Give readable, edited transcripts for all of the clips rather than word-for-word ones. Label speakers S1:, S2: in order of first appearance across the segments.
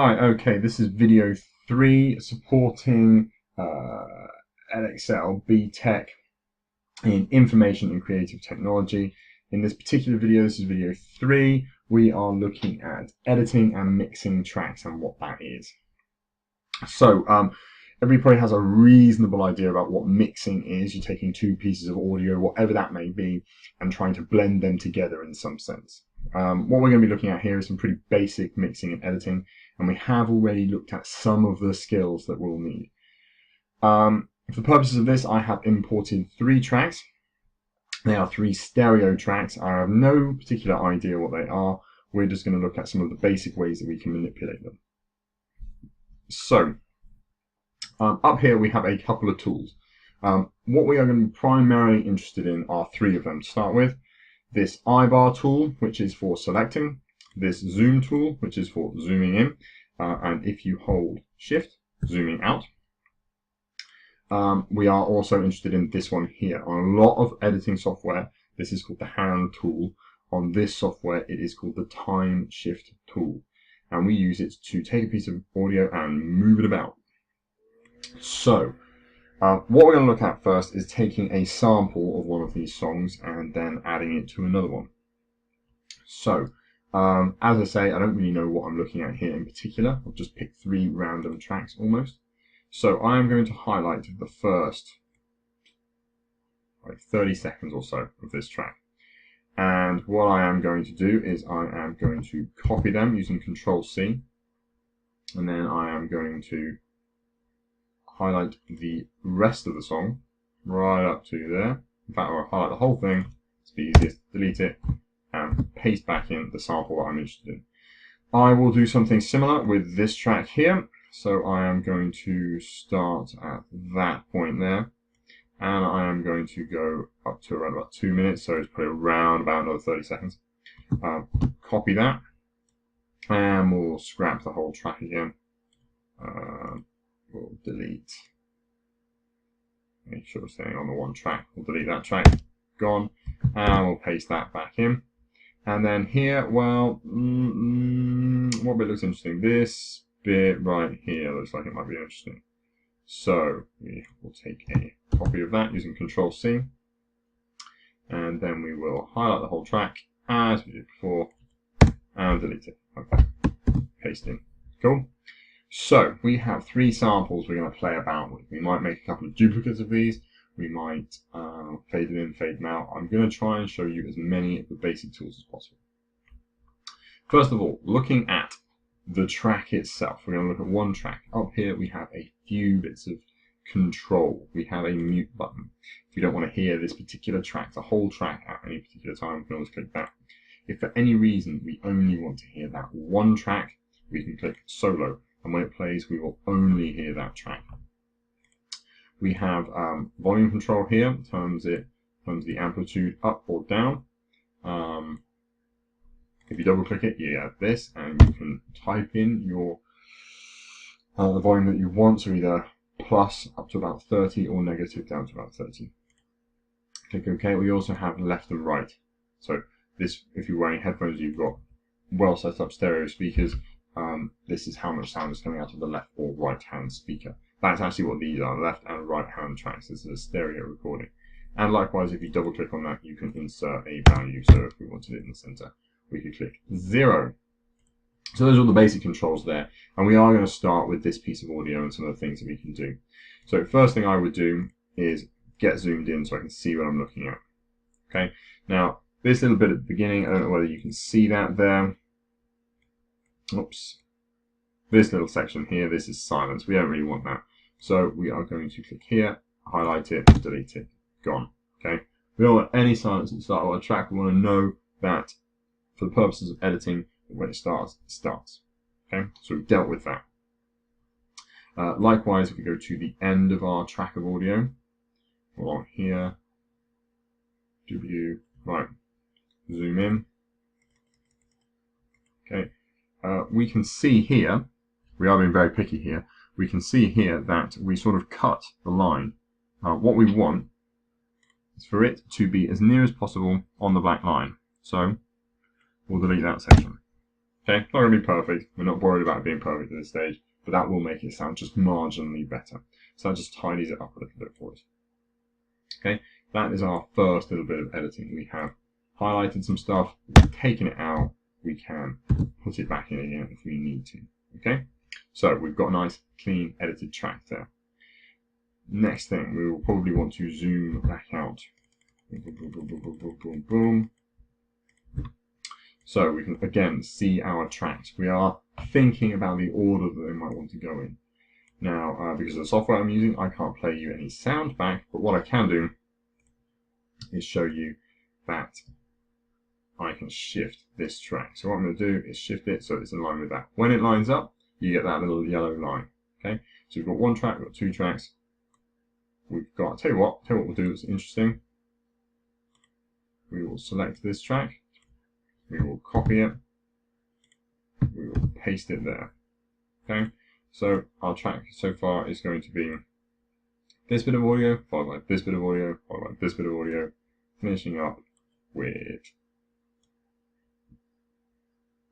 S1: Hi, okay, this is video 3 supporting Excel Btec in Information and Creative Technology. In this particular video, this is video 3, we are looking at editing and mixing tracks and what that is. So, everybody has a reasonable idea about what mixing is. You're taking two pieces of audio, whatever that may be, and trying to blend them together in some sense. What we're going to be looking at here is some pretty basic mixing and editing, and we have already looked at some of the skills that we'll need. For the purposes of this, I have imported 3 tracks. They are 3 stereo tracks. I have no particular idea what they are. We're just going to look at some of the basic ways that we can manipulate them. So, up here we have a couple of tools. What we are going to be primarily interested in are 3 of them to start with. This I-bar tool, which is for selecting, this zoom tool, which is for zooming in, and if you hold shift, zooming out. We are also interested in this one here. On a lot of editing software, this is called the hand tool. On this software, it is called the time shift tool. And we use it to take a piece of audio and move it about. So, what we're going to look at first is taking a sample of one of these songs and then adding it to another one. So, as I say, I don't really know what I'm looking at here in particular. I've just picked 3 random tracks almost. So I am going to highlight the first 30 seconds or so of this track. And what I am going to do is I am going to copy them using Control-C. And then I am going to highlight the rest of the song right up to there. In fact, I'll highlight the whole thing. It's the easiest. Delete it and paste back in the sample that I'm interested in. I will do something similar with this track here. So I am going to start at that point there, and I am going to go up to around about 2 minutes, so it's probably around about another 30 seconds. Copy that, and we'll scrap the whole track again. We'll delete. Make sure we're staying on the one track. We'll delete that track, gone, and we'll paste that back in. And then here, well, what bit looks interesting? This bit right here looks like it might be interesting. So we will take a copy of that using Control-C, and then we will highlight the whole track as we did before and delete it. Okay, paste in. Cool. So we have 3 samples we're going to play about with. We might make a couple of duplicates of these. We might fade them in, fade them out. I'm going to try and show you as many of the basic tools as possible. First of all, looking at the track itself, we're going to look at one track. Up here we have a few bits of control. We have a mute button. If you don't want to hear this particular track, the whole track at any particular time, we can always click that. If for any reason we only want to hear that one track, we can click solo, and when it plays we will only hear that track. We have volume control here, turns the amplitude up or down. If you double click it, you have this, and you can type in your the volume that you want, so either plus up to about 30 or negative down to about 30. Click OK. We also have left and right. So this, if you're wearing headphones, you've got well set up stereo speakers. This is how much sound is coming out of the left or right hand speaker. That's actually what these are, left and right hand tracks. This is a stereo recording. And likewise, if you double click on that, you can insert a value. So if we wanted it in the center, we could click 0. So those are all the basic controls there. And we are going to start with this piece of audio and some of the things that we can do. So first thing I would do is get zoomed in so I can see what I'm looking at. Okay. Now, this little bit at the beginning, I don't know whether you can see that there. Oops. This little section here, this is silence. We don't really want that. So we are going to click here, highlight it, delete it. Gone. Okay. We don't want any silence at the start of our track. We want to know that for the purposes of editing, when it starts, it starts. Okay, so we've dealt with that. Likewise, if we go to the end of our track of audio, along here, right, zoom in. Okay, we can see here, we are being very picky here, we can see here that we sort of cut the line. What we want is for it to be as near as possible on the black line. So we'll delete that section. Okay, not going to be perfect. We're not worried about being perfect at this stage, but that will make it sound just marginally better. So that just tidies it up a little bit for us. Okay, that is our first little bit of editing. We have highlighted some stuff, taken it out. We can put it back in again if we need to. Okay, so we've got a nice, clean, edited track there. Next thing, we will probably want to zoom back out. Boom, boom, boom, boom, boom, boom, boom, boom. So we can again see our tracks. We are thinking about the order that they might want to go in. Now, because of the software I'm using, I can't play you any sound back, but what I can do is show you that I can shift this track. So what I'm going to do is shift it so it's in line with that. When it lines up, you get that little yellow line. Okay, so we've got one track, we've got two tracks. We've got, tell you what we'll do that's interesting. We will select this track. We will copy it. We will paste it there. Okay, so our track so far is going to be this bit of audio, followed by this bit of audio, followed by this bit of audio, finishing up with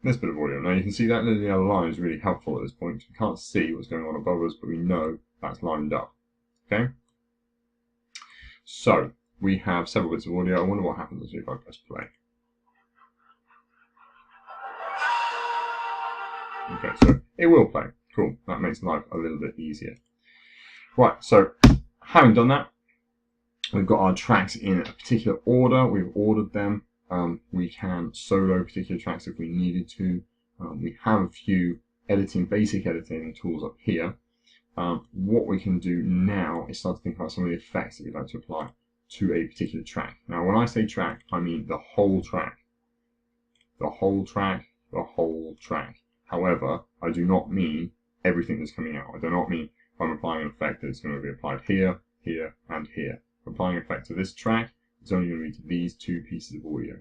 S1: this bit of audio. Now you can see that little yellow line is really helpful at this point. We can't see what's going on above us, but we know that's lined up. Okay, so we have several bits of audio. I wonder what happens if I press play. Okay, so it will play. Cool. That makes life a little bit easier. Right, so having done that, we've got our tracks in a particular order. We've ordered them. We can solo particular tracks if we needed to. We have a few basic editing tools up here. What we can do now is start to think about some of the effects that we'd like to apply to a particular track. Now, when I say track, I mean the whole track. The whole track, the whole track. However, I do not mean everything that's coming out. I do not mean if I'm applying an effect that it's going to be applied here, here, and here. If I'm applying an effect to this track, it's only going to be to these two pieces of audio.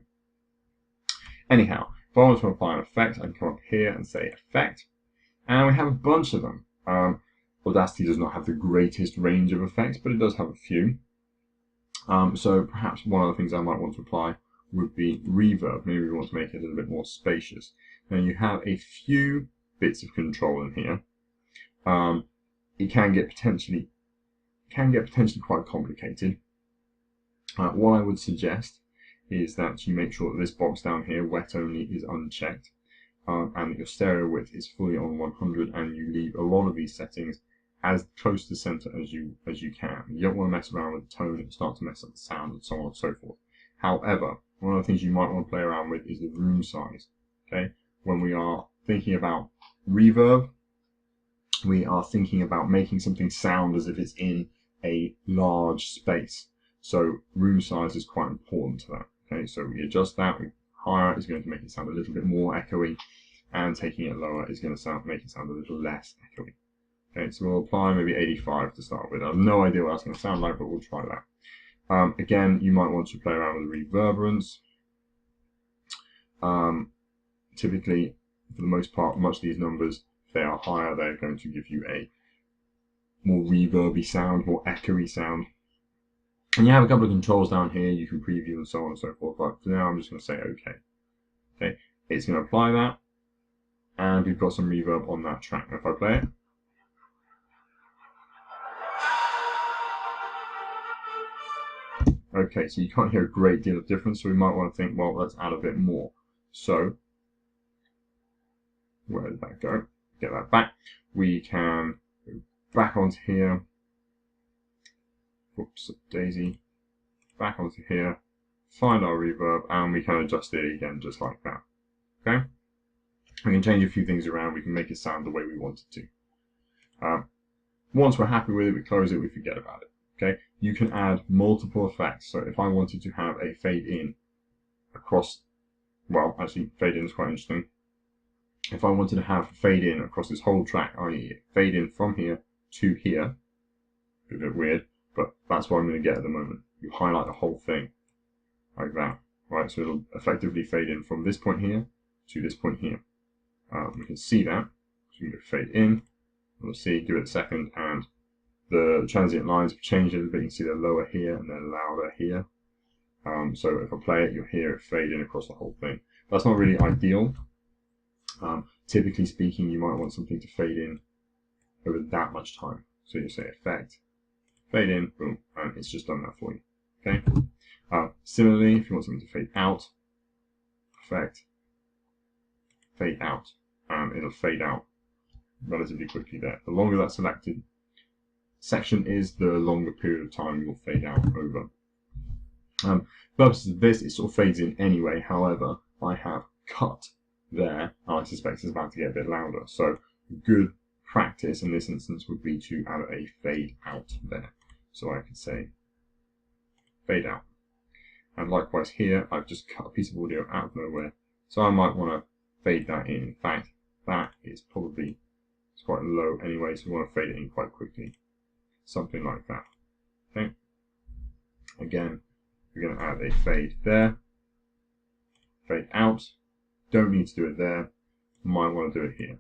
S1: Anyhow, if I want to apply an effect, I can come up here and say effect, and we have a bunch of them. Audacity does not have the greatest range of effects, but it does have a few. So perhaps one of the things I might want to apply would be reverb. Maybe we want to make it a little bit more spacious. Now you have a few bits of control in here. It can get potentially quite complicated. What I would suggest is that you make sure that this box down here, wet only, is unchecked, and that your stereo width is fully on 100, and you leave a lot of these settings as close to center as you can. You don't want to mess around with the tone and start to mess up the sound and so on and so forth. However, one of the things you might want to play around with is the room size. Okay, when we are thinking about reverb, we are thinking about making something sound as if it's in a large space. So room size is quite important to that. Okay, so we adjust that. Higher is going to make it sound a little bit more echoey, and taking it lower is going to make it sound a little less echoey. Okay, so we'll apply maybe 85 to start with. I have no idea what that's going to sound like, but we'll try that. Again, you might want to play around with reverberance. Typically, for the most part, much of these numbers, if they are higher, they're going to give you a more reverby sound, more echoey sound. And you have a couple of controls down here, you can preview and so on and so forth, but for now I'm just going to say OK. Okay, it's going to apply that, and we've got some reverb on that track. Now if I play it, okay, so you can't hear a great deal of difference, so we might want to think, well, let's add a bit more. So, where did that go? Get that back. We can go back onto here. Whoops, daisy. Back onto here. Find our reverb, and we can adjust it again just like that. Okay? We can change a few things around. We can make it sound the way we want it to. Once we're happy with it, we close it, we forget about it. Okay? You can add multiple effects. So if I wanted to have a fade in across, well, actually, fade in is quite interesting. If I wanted to have fade in across this whole track, i.e. fade in from here to here, a bit weird, but that's what I'm going to get at the moment. You highlight the whole thing like that, right? So it'll effectively fade in from this point here to this point here. We can see that. So you can go fade in. We'll see, give it a second, and the transient lines have changed a little bit. You can see they're lower here and they're louder here. So if I play it, you'll hear it fade in across the whole thing. That's not really ideal. Typically speaking, you might want something to fade in over that much time. So you say effect, fade in, boom, and it's just done that for you. Okay. Similarly, if you want something to fade out, effect, fade out, and it'll fade out relatively quickly there. The longer that selected section is, the longer period of time you will fade out over. Purposes of this, it sort of fades in anyway. However, I have cut there, and I suspect it's about to get a bit louder. So good practice in this instance would be to add a fade out there. So I could say fade out. And likewise here, I've just cut a piece of audio out of nowhere. So I might want to fade that in. In fact, that is probably, it's quite low anyway, so we want to fade it in quite quickly. Something like that. Okay. Again, we're going to add a fade there. Fade out. Don't need to do it there. Might want to do it here.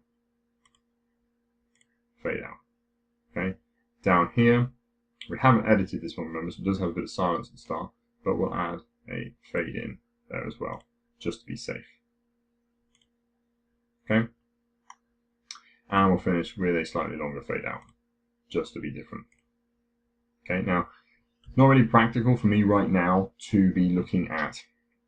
S1: Fade out. Okay. Down here, we haven't edited this one, remember, so it does have a bit of silence and stuff, but we'll add a fade in there as well, just to be safe. Okay. And we'll finish with a slightly longer fade out, just to be different. Okay, now, not really practical for me right now to be looking at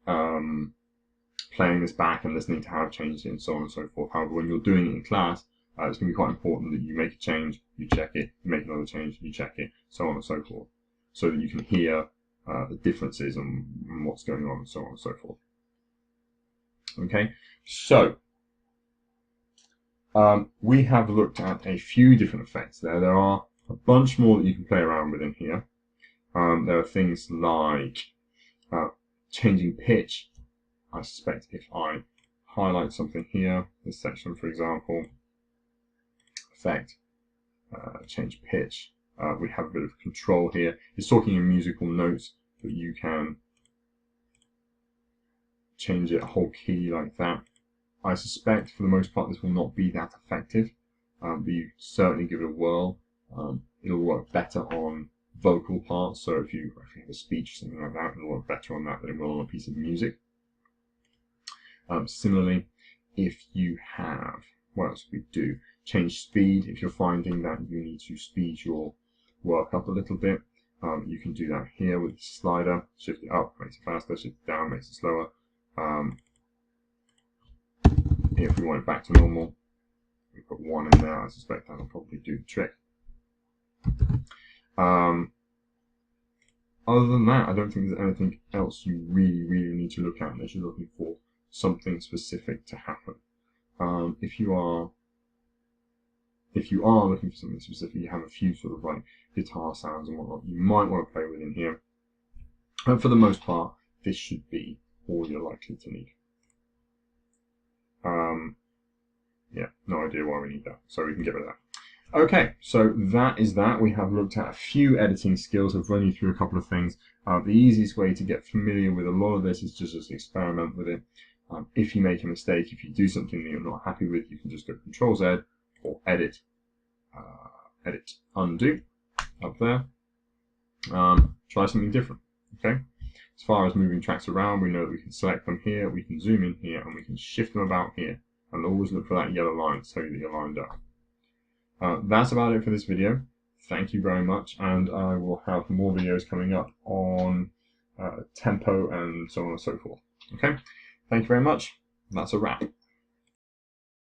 S1: playing this back and listening to how I've changed it and so on and so forth. However, when you're doing it in class, it's going to be quite important that you make a change, you check it, you make another change, you check it, so on and so forth, so that you can hear the differences and what's going on and so on and so forth. Okay, so we have looked at a few different effects there. There are a bunch more that you can play around with in here. There are things like changing pitch. I suspect if I highlight something here, this section for example, effect, change pitch, we have a bit of control here. It's talking in musical notes, but you can change it a whole key like that. I suspect for the most part this will not be that effective, but you certainly give it a whirl. It'll work better on vocal parts, so if you have a speech or something like that, it'll work better on that than it will on a piece of music. Similarly, if you have, what else we do? Change speed. If you're finding that you need to speed your work up a little bit, you can do that here with the slider. Shift it up, makes it faster, shift it down, makes it slower. If we want it back to normal, we put 1 in there. I suspect that'll probably do the trick. Other than that, I don't think there's anything else you really need to look at unless you're looking for something specific to happen. If you are looking for something specific, you have a few sort of like guitar sounds and whatnot you might want to play with in here. And for the most part, this should be all you're likely to need. Yeah, no idea why we need that, so we can get rid of that. Okay, so that is that. We have looked at a few editing skills. I've run you through a couple of things. The easiest way to get familiar with a lot of this is just experiment with it. If you make a mistake, if you do something that you're not happy with, you can just go Control-Z or Edit, Undo up there. Try something different. Okay. As far as moving tracks around, we know that we can select them here, we can zoom in here, and we can shift them about here. And always look for that yellow line to tell you that you're lined up. That's about it for this video. Thank you very much, and I will have more videos coming up on tempo and so on and so forth. Okay, thank you very much. That's a wrap.